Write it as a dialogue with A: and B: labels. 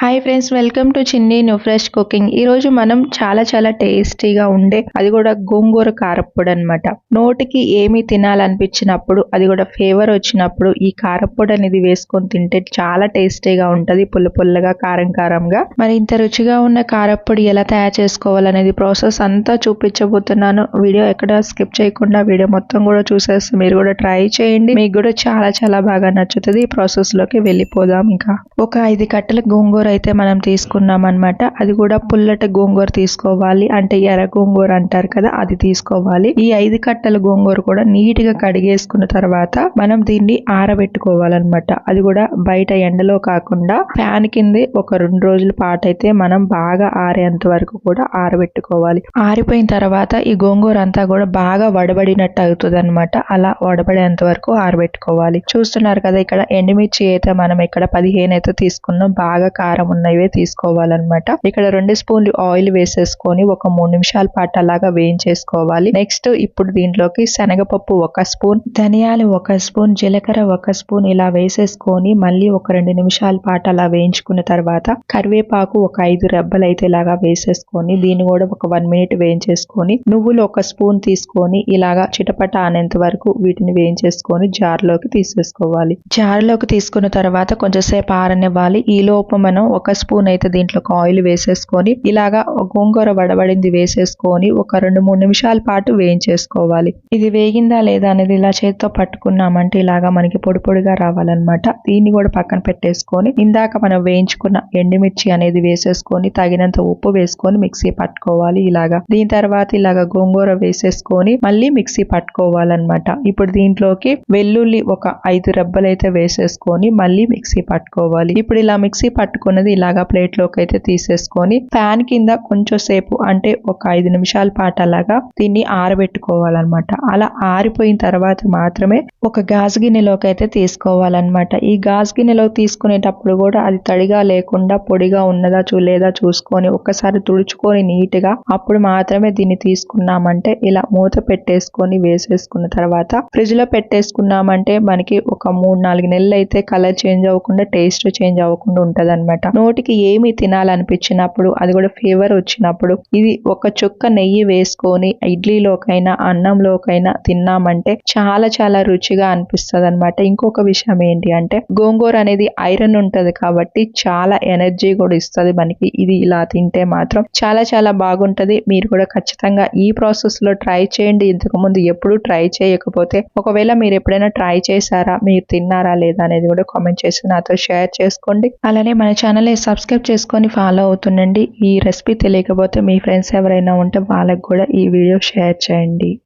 A: Hi friends, welcome to చిన్ని new fresh cooking. ఈ రోజు మనం చాలా టేస్టీగా ఉండే అది కూడా గోంగూర కారప్పొడి అనమాట. నోటికి ఏమి తినాలనిపించినప్పుడు అది కూడా ఫేవర్ వచ్చినప్పుడు ఈ కారప్పొడి అనేది వేసుకొని తింటే చాలా టేస్టీగా ఉంటది. పుల్లగా కారంగా. మరి ఇంత రుచిగా ఉన్న కారప్పొడి ఎలా తయారు చేసుకోవాలనేది ప్రాసెస్ అంతా చూపించబోతున్నాను. వీడియో ఎక్కడ స్కిప్ చేయకుండా వీడియో మొత్తం కూడా చూసేసి మీరు కూడా ట్రై చేయండి. మీకు కూడా చాలా బాగా నచ్చుతుంది. ఈ ప్రాసెస్ లోకి వెళ్ళిపోదాం. ఇంకా ఒక 5 కట్టల గోంగూర అయితే మనం తీసుకున్నాం అనమాట. అది కూడా పుల్లటి గోంగూర తీసుకోవాలి, అంటే ఎర్ర గోంగూర అంటారు కదా, అది తీసుకోవాలి. ఈ 5 కట్టల గోంగూర కూడా నీట్ గా కడిగేసుకున్న తర్వాత మనం దీన్ని ఆరబెట్టుకోవాలన్నమాట. అది కూడా బయట ఎండలో కాకుండా ఫ్యాన్ కింద ఒక 2 రోజుల పాటు అయితే మనం బాగా ఆరేంత వరకు కూడా ఆరబెట్టుకోవాలి. ఆరిపోయిన తర్వాత ఈ గోంగూర అంతా కూడా బాగా వడబడినట్టు అవుతుంది అనమాట. అలా వడబడేంత వరకు ఆరబెట్టుకోవాలి. చూస్తున్నారు కదా, ఇక్కడ ఎండుమిర్చి అయితే మనం ఇక్కడ 15 అయితే తీసుకున్నాం. బాగా కారం ఉన్నవే తీసుకోవాలన్నమాట. ఇక్కడ 2 స్పూన్లు ఆయిల్ వేసేసుకొని ఒక 3 నిమిషాల పాటు అలాగా వేయించేసుకోవాలి. నెక్స్ట్ ఇప్పుడు దీంట్లోకి శనగపప్పు 1 స్పూన్, ధనియాలు 1 స్పూన్, జీలకర్ర 1 స్పూన్ ఇలా వేసేసుకొని మళ్ళీ ఒక 2 నిమిషాల పాటు అలా వేయించుకున్న తర్వాత కరివేపాకు ఒక 5 రెబ్బలు అయితే ఇలాగా వేసేసుకొని దీన్ని కూడా ఒక 1 మినిట్ వేయించేసుకొని నువ్వులు 1 స్పూన్ తీసుకొని ఇలాగా చిటపట అనేంత వరకు వీటిని వేయించేసుకొని జార్లోకి తీసేసుకోవాలి. జార్లోకి తీసుకున్న తర్వాత కొంచెం సేపు ఆరనివ్వాలి. ఈ లోపు మనం 1 స్పూన్ అయితే దీంట్లోకి ఆయిల్ వేసేసుకొని ఇలాగా గోంగూర వడబడింది వేసేసుకొని ఒక 2-3 నిమిషాల పాటు వేయించేసుకోవాలి. ఇది వేగిందా లేదా అనేది ఇలా చేతితో పట్టుకున్నామంటే ఇలాగా మనకి పొడిగా రావాలన్నమాట. దీన్ని కూడా పక్కన పెట్టేసుకొని ఇందాక మనం వేయించుకున్న ఎండుమిర్చి అనేది వేసేసుకొని తగినంత ఉప్పు వేసుకొని మిక్సీ పట్టుకోవాలి. ఇలాగా దీని తర్వాత ఇలాగా గోంగూర వేసేసుకొని మళ్ళీ మిక్సీ పట్టుకోవాలన్నమాట. ఇప్పుడు దీంట్లోకి వెల్లుల్లి ఒక 5 రెబ్బలు అయితే వేసేసుకొని మళ్ళీ మిక్సీ పట్టుకోవాలి. ఇప్పుడు ఇలా మిక్సీ పట్టుకున్నది ఇలాగా ప్లేట్ లోకి అయితే తీసేసుకొని ఫ్యాన్ కింద కొంచెం సేపు అంటే ఒక 5 నిమిషాల పాటు అలాగా దీన్ని ఆరబెట్టుకోవాలన్నమాట. అలా ఆరిపోయిన తర్వాత మాత్రమే ఒక గాజు గిన్నెలోకి అయితే తీసుకోవాలన్నమాట. ఈ గాజు గిన్నెలోకి తీసుకునేటప్పుడు కూడా అది తడిగా లేకుండా పొడిగా ఉన్నదా లేదా చూసుకొని ఒక్కసారి తుడుచుకొని నీట్ గా అప్పుడు మాత్రమే దీన్ని తీసుకున్నామంటే ఇలా మూత పెట్టేసుకొని వేసేసుకున్న తర్వాత ఫ్రిడ్జ్ లో పెట్టేసుకున్నామంటే మనకి ఒక 3-4 నెలలు అయితే కలర్ చేంజ్ అవ్వకుండా టేస్ట్ చేంజ్ అవ్వకుండా ఉంటది అనమాట. నోటికి ఏమి తినాలనిపించినప్పుడు అది కూడా ఫీవర్ వచ్చినప్పుడు ఇది ఒక చుక్క నెయ్యి వేసుకొని ఇడ్లీలోకైనా అన్నంలోకైనా తిన్నామంటే చాలా రుచిగా అనిపిస్తుంది అనమాట. ఇంకొక విషయం ఏంటి అంటే గోంగూర అనేది ఐరన్ ఉంటది కాబట్టి చాలా ఎనర్జీ కూడా ఇస్తుంది మనకి. ఇది ఇలా తింటే మాత్రం చాలా బాగుంటది. మీరు కూడా ఖచ్చితంగా ఈ ప్రాసెస్ లో ట్రై చేయండి. ఇంతకు ముందు ఎప్పుడు ట్రై చేయకపోతే ఒకవేళ మీరు ఎప్పుడైనా ట్రై చేశారా, మీరు తిన్నారా లేదా అనేది కూడా కామెంట్ చేసి నాతో షేర్ చేసుకోండి. అలానే మన ఛానల్ ని సబ్స్క్రైబ్ చేసుకొని ఫాలో అవుతుండండి. ఈ రెసిపీ తెలియకపోతే మీ ఫ్రెండ్స్ ఎవరైనా ఉంటే వాళ్ళకి కూడా ఈ వీడియో షేర్ చేయండి.